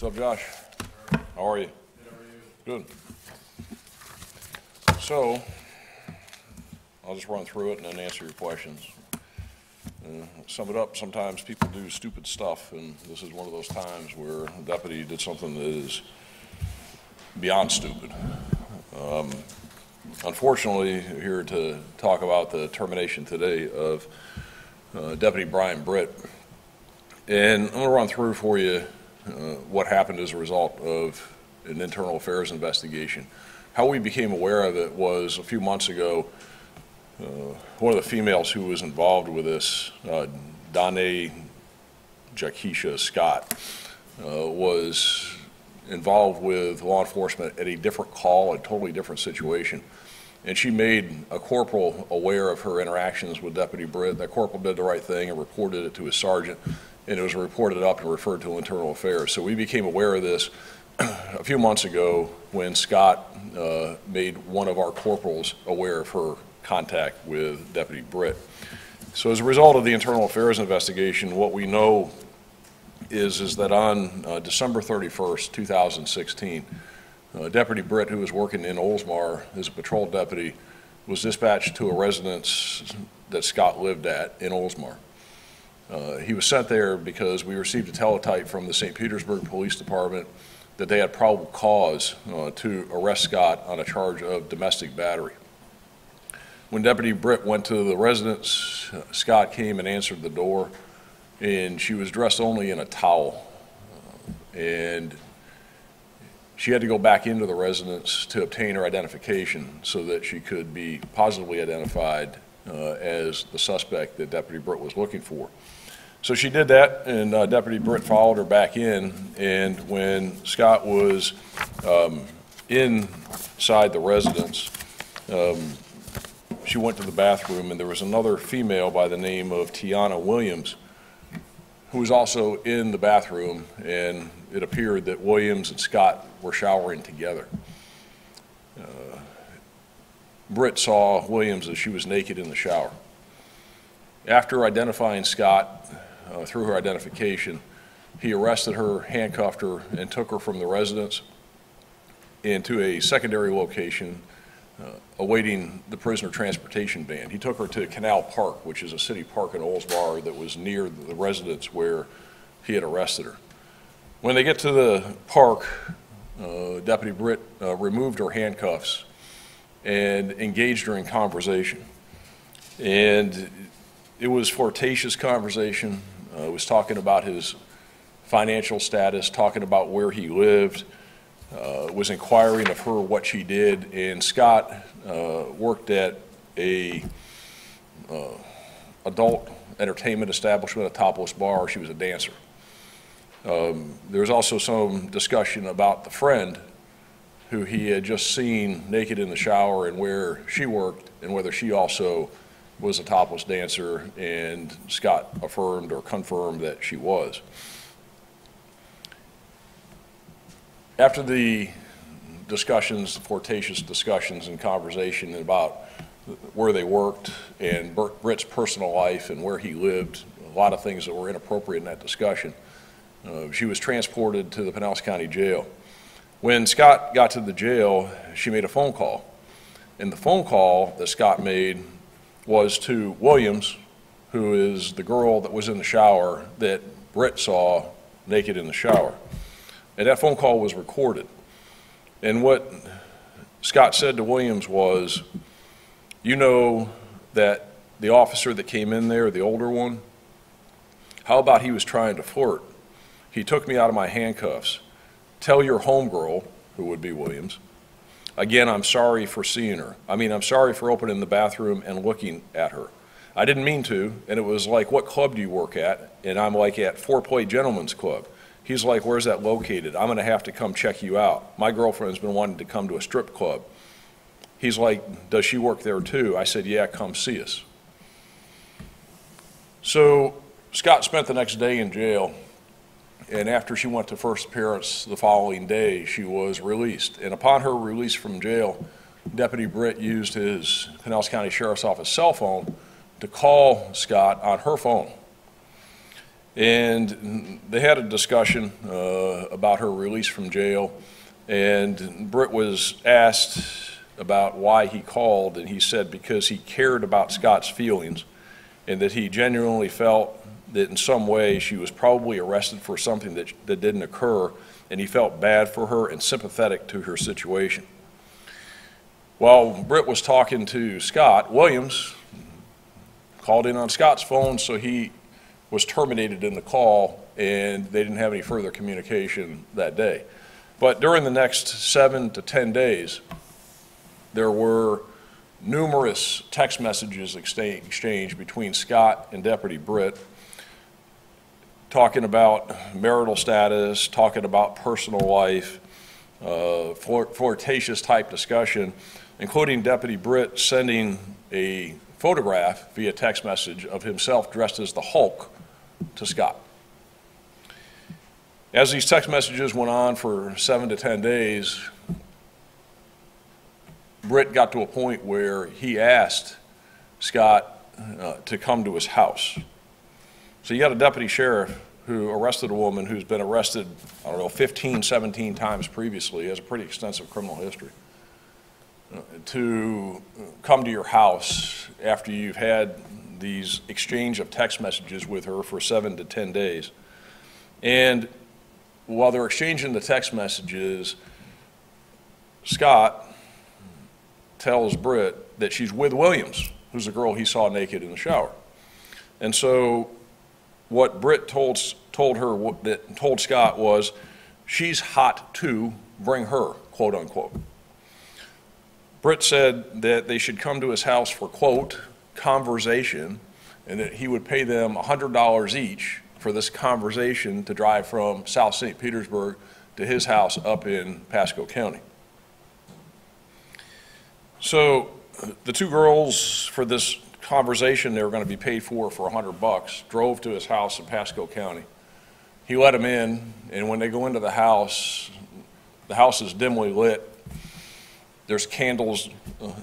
What's up, Josh? How are you? Good. So, I'll just run through it and then answer your questions. Sum it up, sometimes people do stupid stuff, and this is one of those times where a deputy did something that is beyond stupid. Unfortunately, here to talk about the termination today of Deputy Brian Britt. And I'm going to run through for you what happened as a result of an internal affairs investigation. How we became aware of it was a few months ago, one of the females who was involved with this, Donna Jakisha Scott, was involved with law enforcement at a different call, a totally different situation. And she made a corporal aware of her interactions with Deputy Britt. That corporal did the right thing and reported it to his sergeant, and it was reported up and referred to internal affairs. So we became aware of this a few months ago when Scott made one of our corporals aware of her contact with Deputy Britt. So as a result of the internal affairs investigation, what we know is that on December 31st, 2016, Deputy Britt, who was working in Oldsmar as a patrol deputy, was dispatched to a residence that Scott lived at in Oldsmar. He was sent there because we received a teletype from the St. Petersburg Police Department that they had probable cause to arrest Scott on a charge of domestic battery. When Deputy Britt went to the residence, Scott came and answered the door, and she was dressed only in a towel. And she had to go back into the residence to obtain her identification so that she could be positively identified as the suspect that Deputy Britt was looking for. So she did that, and Deputy Britt followed her back in, and when Scott was inside the residence, she went to the bathroom, and there was another female by the name of Tiana Williams who was also in the bathroom, and it appeared that Williams and Scott were showering together. Britt saw Williams as she was naked in the shower. After identifying Scott through her identification, he arrested her, handcuffed her, and took her from the residence into a secondary location awaiting the prisoner transportation van. He took her to Canal Park, which is a city park in Oldsmar that was near the residence where he had arrested her. When they get to the park, Deputy Britt removed her handcuffs and engaged her in conversation. And it was flirtatious conversation. It was talking about his financial status, talking about where he lived, was inquiring of her what she did, and Scott worked at a adult entertainment establishment, a topless bar. She was a dancer. There was also some discussion about the friend who he had just seen naked in the shower and where she worked and whether she also was a topless dancer, and Scott affirmed or confirmed that she was. After the discussions, flirtatious discussions and conversation about where they worked and Britt's personal life and where he lived, a lot of things that were inappropriate in that discussion, she was transported to the Pinellas County Jail. When Scott got to the jail, she made a phone call. And the phone call that Scott made was to Williams, who is the girl that was in the shower that Britt saw naked in the shower. And that phone call was recorded. And what Scott said to Williams was, you know that the officer that came in there, the older one, how about he was trying to flirt? He took me out of my handcuffs. Tell your homegirl, who would be Williams, again, I'm sorry for seeing her. I'm sorry for opening the bathroom and looking at her. I didn't mean to, and it was like, what club do you work at? And I'm like, at Foreplay Gentlemen's Club. He's like, where's that located? I'm gonna have to come check you out. My girlfriend's been wanting to come to a strip club. He's like, does she work there too? I said, yeah, come see us. So Scott spent the next day in jail, and after she went to first appearance the following day, she was released. And upon her release from jail, Deputy Britt used his Pinellas County Sheriff's Office cell phone to call Scott on her phone. And they had a discussion about her release from jail, and Britt was asked about why he called, and he said because he cared about Scott's feelings and that he genuinely felt that in some way she was probably arrested for something that didn't occur, and he felt bad for her and sympathetic to her situation. While Britt was talking to Scott, Williams called in on Scott's phone, so he was terminated in the call, and they didn't have any further communication that day. But during the next 7 to 10 days, there were numerous text messages exchanged between Scott and Deputy Britt, talking about marital status, talking about personal life, flirtatious type discussion, including Deputy Britt sending a photograph via text message of himself dressed as the Hulk to Scott. As these text messages went on for 7 to 10 days, Britt got to a point where he asked Scott to come to his house. So you got a deputy sheriff who arrested a woman who's been arrested, 15, 17 times previously, has a pretty extensive criminal history, to come to your house after you've had these exchange of text messages with her for 7 to 10 days. And while they're exchanging the text messages, Scott tells Britt that she's with Williams, who's the girl he saw naked in the shower. And so what Britt told Scott was, she's hot too, bring her, quote unquote. Britt said that they should come to his house for, quote, conversation, and that he would pay them $100 each for this conversation to drive from South St. Petersburg to his house up in Pasco County. So the two girls, for this conversation they were going to be paid for $100, drove to his house in Pasco County. He let them in, and when they go into the house is dimly lit. There's candles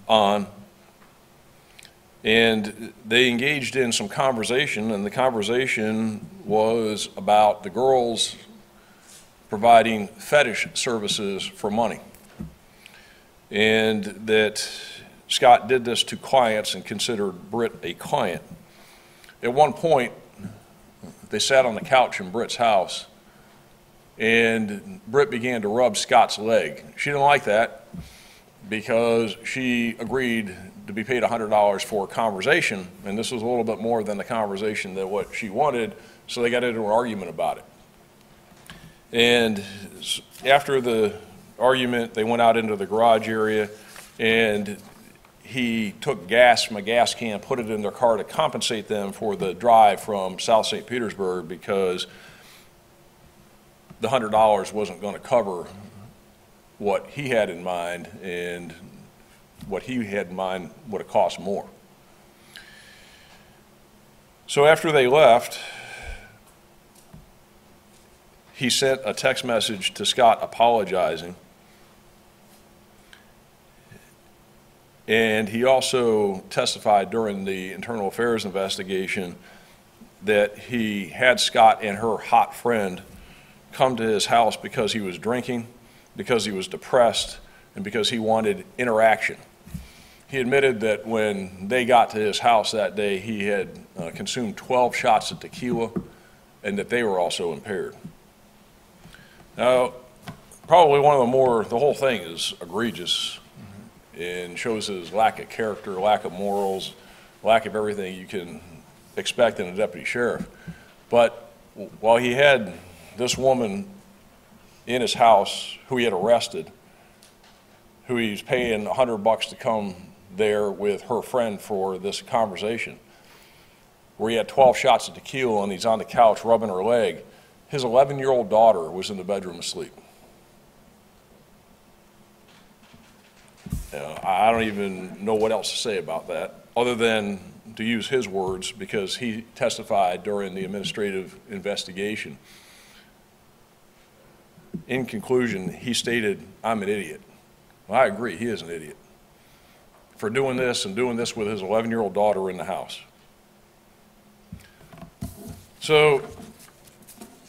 on, and they engaged in some conversation, and the conversation was about the girls providing fetish services for money, and that Scott did this to clients and considered Britt a client. At one point, they sat on the couch in Britt's house, and Britt began to rub Scott's leg. She didn't like that because she agreed to be paid $100 for a conversation, and this was a little bit more than the conversation that what she wanted, so they got into an argument about it. And after the argument, they went out into the garage area, and he took gas from a gas can, put it in their car to compensate them for the drive from South St. Petersburg, because the $100 wasn't going to cover what he had in mind, and what he had in mind would have cost more. So after they left, he sent a text message to Scott apologizing, and he also testified during the internal affairs investigation that he had Scott and her hot friend come to his house because he was drinking, because he was depressed, and because he wanted interaction. He admitted that when they got to his house that day, he had consumed 12 shots of tequila, and that they were also impaired. Now, probably one of the whole thing is egregious and shows his lack of character, lack of morals, lack of everything you can expect in a deputy sheriff. But while he had this woman in his house who he had arrested, who he's paying $100 to come there with her friend for this conversation, where he had 12 shots of tequila and he's on the couch rubbing her leg, his 11-year-old daughter was in the bedroom asleep. I don't even know what else to say about that, other than to use his words, because he testified during the administrative investigation. In conclusion, he stated, "I'm an idiot." Well, I agree, he is an idiot for doing this and doing this with his 11-year-old daughter in the house. So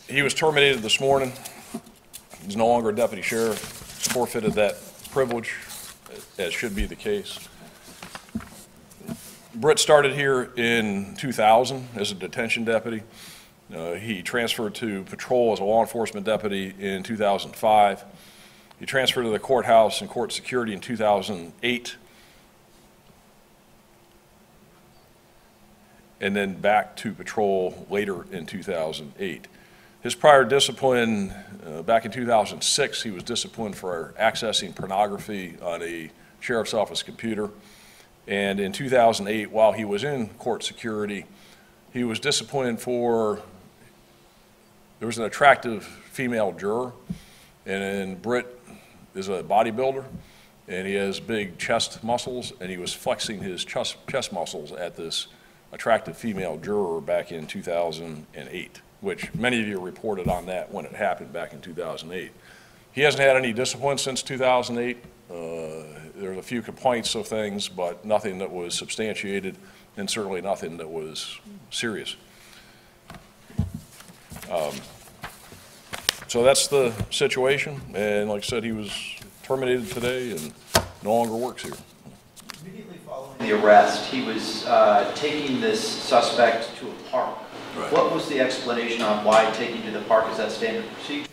He was terminated this morning. He's no longer a deputy sheriff. He's forfeited that privilege, as should be the case. Britt started here in 2000 as a detention deputy. He transferred to patrol as a law enforcement deputy in 2005. He transferred to the courthouse and court security in 2008. And then back to patrol later in 2008. His prior discipline, back in 2006, he was disciplined for accessing pornography on a sheriff's office computer. And in 2008, while he was in court security, he was disciplined for, there was an attractive female juror, and Britt is a bodybuilder, and he has big chest muscles, and he was flexing his chest muscles at this attractive female juror back in 2008. Which many of you reported on that when it happened back in 2008. He hasn't had any discipline since 2008. There were a few complaints of things, but nothing that was substantiated, and certainly nothing that was serious. So that's the situation, and like I said, he was terminated today and no longer works here. Immediately following the arrest, he was taking this suspect to a park. Right. What was the explanation on why taking to the park? Is that standard procedure?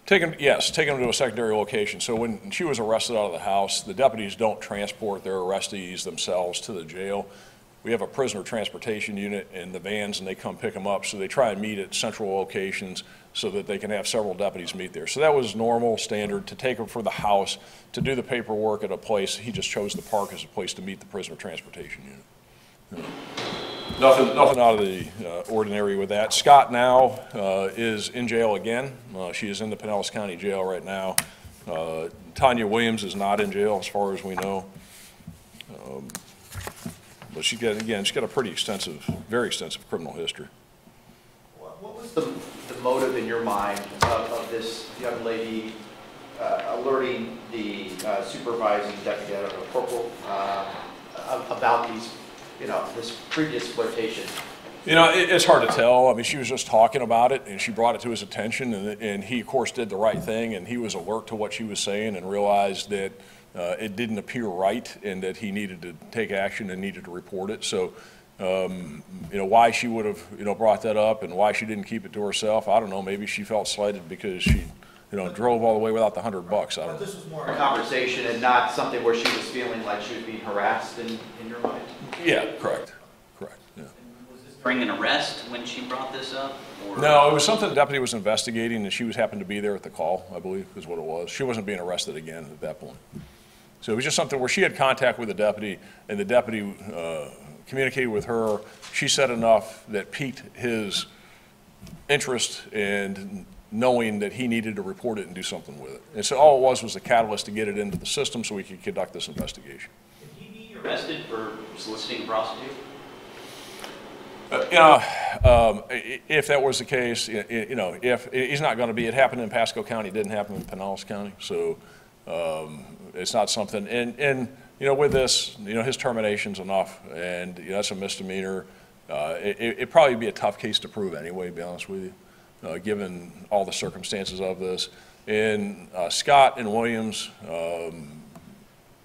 Taking him to a secondary location. So when she was arrested out of the house, the deputies don't transport their arrestees themselves to the jail. We have a prisoner transportation unit in the vans, and they come pick them up. So they try and meet at central locations so that they can have several deputies meet there. So that was normal, standard, to take him for the house, to do the paperwork at a place. He just chose the park as a place to meet the prisoner transportation unit. Nothing out of the ordinary with that. Scott now is in jail again. She is in the Pinellas County Jail right now. Tanya Williams is not in jail as far as we know. But she's got a pretty extensive, very extensive criminal history. What was the motive in your mind of this young lady alerting the supervising deputy, I don't know, corporal, about these, this previous flirtation? It's hard to tell. I mean, she was just talking about it, and she brought it to his attention, and he, of course, did the right thing, and he was alert to what she was saying and realized that it didn't appear right and that he needed to take action and needed to report it. So, why she would have, brought that up and why she didn't keep it to herself, I don't know. Maybe she felt slighted because she, drove all the way without the $100. I don't know. This was more a conversation and not something where she was feeling like she was being harassed in your mind? Yeah, correct. Yeah. Was this during an arrest when she brought this up? Or? No, it was something the deputy was investigating, and she happened to be there at the call, I believe, is what it was. She wasn't being arrested again at that point. So it was just something where she had contact with the deputy, and the deputy communicated with her. She said enough that piqued his interest and knowing that he needed to report it and do something with it. And so all it was a catalyst to get it into the system so we could conduct this investigation. Can he be arrested for soliciting a prostitute? If that was the case, if he's not going to be, it happened in Pasco County, it didn't happen in Pinellas County, so it's not something. And with this, his termination's enough, and that's a misdemeanor. It'd probably be a tough case to prove anyway, to be honest with you, given all the circumstances of this. And Scott and Williams,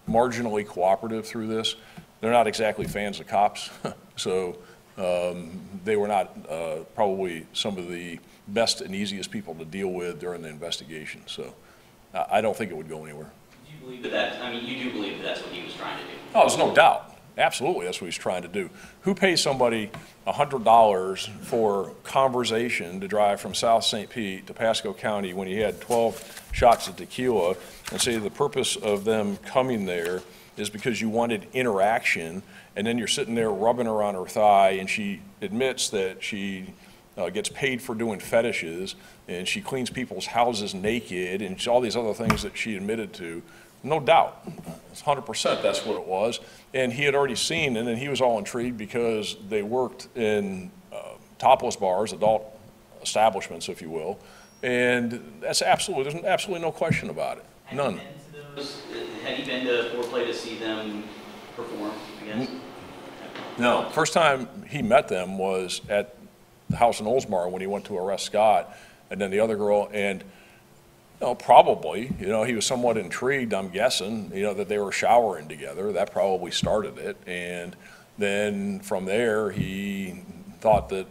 marginally cooperative through this. They're not exactly fans of cops, so they were not probably some of the best and easiest people to deal with during the investigation. So I don't think it would go anywhere. Do you believe that you do believe that's what he was trying to do? Oh, there's no doubt. Absolutely, that's what he's trying to do. Who pays somebody $100 for conversation to drive from South St. Pete to Pasco County when he had 12 shots of tequila and say the purpose of them coming there is because you wanted interaction, and then you're sitting there rubbing her on her thigh, and she admits that she gets paid for doing fetishes, and she cleans people's houses naked, and all these other things that she admitted to. No doubt, it's 100% that's what it was. And he had already seen, and then he was all intrigued because they worked in topless bars, adult establishments, if you will, and there's absolutely no question about it, none. Had he been to Foreplay to see them perform, I guess? No, first time he met them was at the house in Oldsmar when he went to arrest Scott, and then the other girl, and probably, he was somewhat intrigued, I'm guessing, that they were showering together. That probably started it. And then from there, he thought that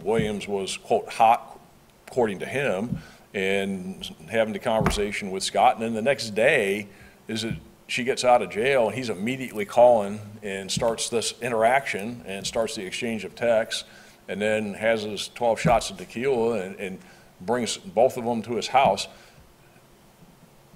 Williams was, quote, hot, according to him, and having the conversation with Scott. And then the next day is that she gets out of jail, and he's immediately calling and starts this interaction and starts the exchange of texts, and then has his 12 shots of tequila and brings both of them to his house.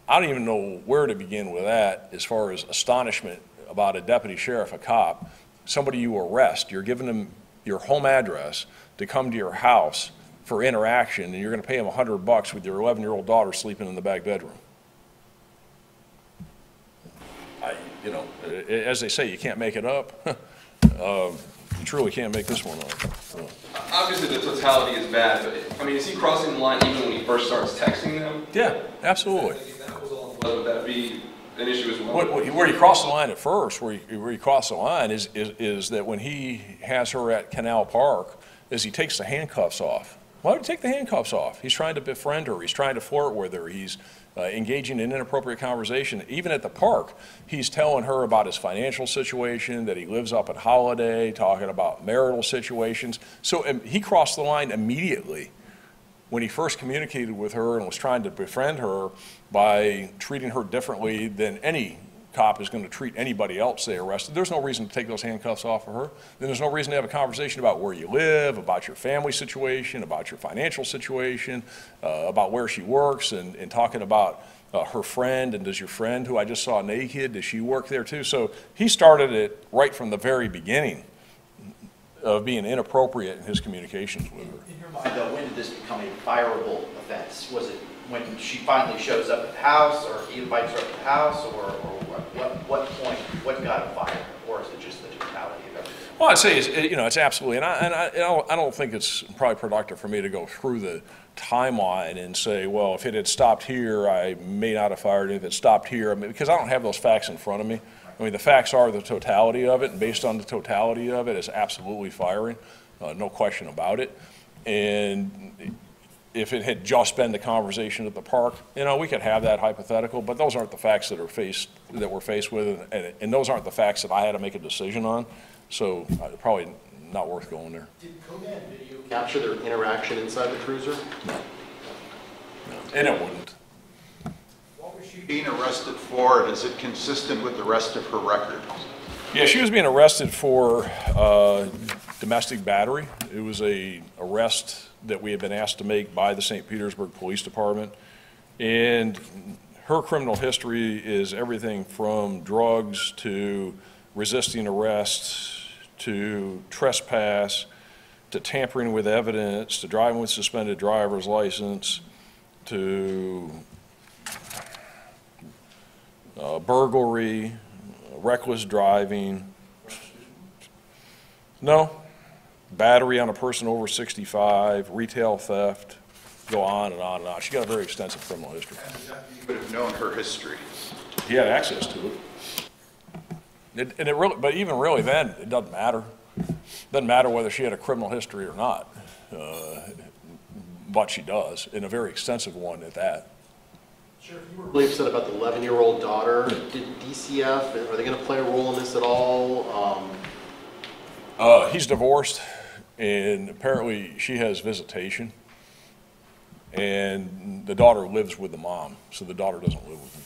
I don't even know where to begin with that as far as astonishment about a deputy sheriff, a cop, somebody you arrest. You're giving them your home address to come to your house for interaction, and you're going to pay him $100 with your 11-year-old daughter sleeping in the back bedroom. As they say, you can't make it up. You truly can't make this one up. So. Obviously, the totality is bad, but I mean, is he crossing the line even when he first starts texting them? Yeah, absolutely. Would that be an issue as well? Where you cross the line at first, where you cross the line is that when he has her at Canal Park, is he takes the handcuffs off. Why would he take the handcuffs off? He's trying to befriend her. He's trying to flirt with her. He's engaging in inappropriate conversation. Even at the park, he's telling her about his financial situation, that he lives up at Holiday, talking about marital situations. So he crossed the line immediately when he first communicated with her and was trying to befriend her by treating her differently than any cop is going to treat anybody else they arrested. There's no reason to take those handcuffs off of her. Then there's no reason to have a conversation about where you live, about your family situation, about your financial situation, about where she works, and talking about her friend, and does your friend, who I just saw naked, does she work there too? So he started it right from the very beginning of being inappropriate in his communications with her. In your mind, though, when did this become a fireable offense? Was it when she finally shows up at the house, or he invites her up to the house, or what point, what got him fired, or is it just the totality of everything? Well, I'd say it's absolutely, and I don't think it's probably productive for me to go through the timeline and say, well, if it had stopped here, I may not have fired him. If it stopped here, because I don't have those facts in front of me. I mean, the facts are the totality of it, and based on the totality of it, it's absolutely firing, no question about it. And if it had just been the conversation at the park, we could have that hypothetical, but those aren't the facts that we're faced with, and those aren't the facts that I had to make a decision on. So probably not worth going there. Did Kogan video capture their interaction inside the cruiser? No. And it wouldn't. What was she being arrested for, and is it consistent with the rest of her record? Yeah, she was being arrested for domestic battery. It was an arrest that we had been asked to make by the St. Petersburg Police Department. And her criminal history is everything from drugs to resisting arrest to trespass to tampering with evidence to driving with suspended driver's license to burglary, reckless driving. No. Battery on a person over 65, retail theft, go on and on and on. She got a very extensive criminal history. You would have known her history. He had access to it. But even really then, it doesn't matter. It doesn't matter whether she had a criminal history or not. But she does, and a very extensive one at that. Sheriff, you were really upset about the 11-year-old daughter. Did DCF, are they going to play a role in this at all? He's divorced, and apparently she has visitation. And the daughter lives with the mom, so the daughter doesn't live with him.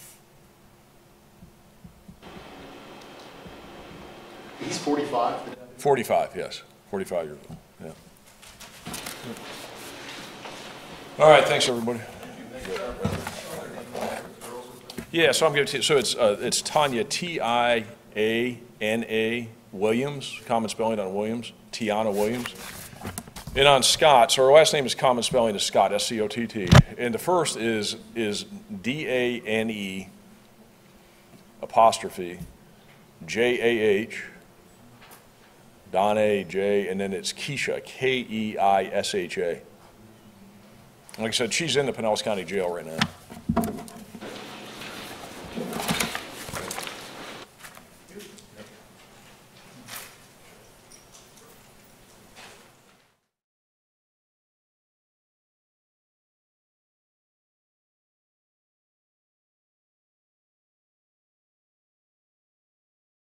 He's 45? 45, yes. 45 years old, yeah. All right, thanks, everybody. Yeah, so I'm going to, so it's Tanya, T-I-A-N-A, Williams, common spelling on Williams, Tiana Williams. And on Scott, so her last name is common spelling is Scott, S-C-O-T-T. And the first is D-A-N-E, apostrophe, J-A-H, Donna J, and then it's Keisha, K-E-I-S-H-A. Like I said, she's in the Pinellas County Jail right now.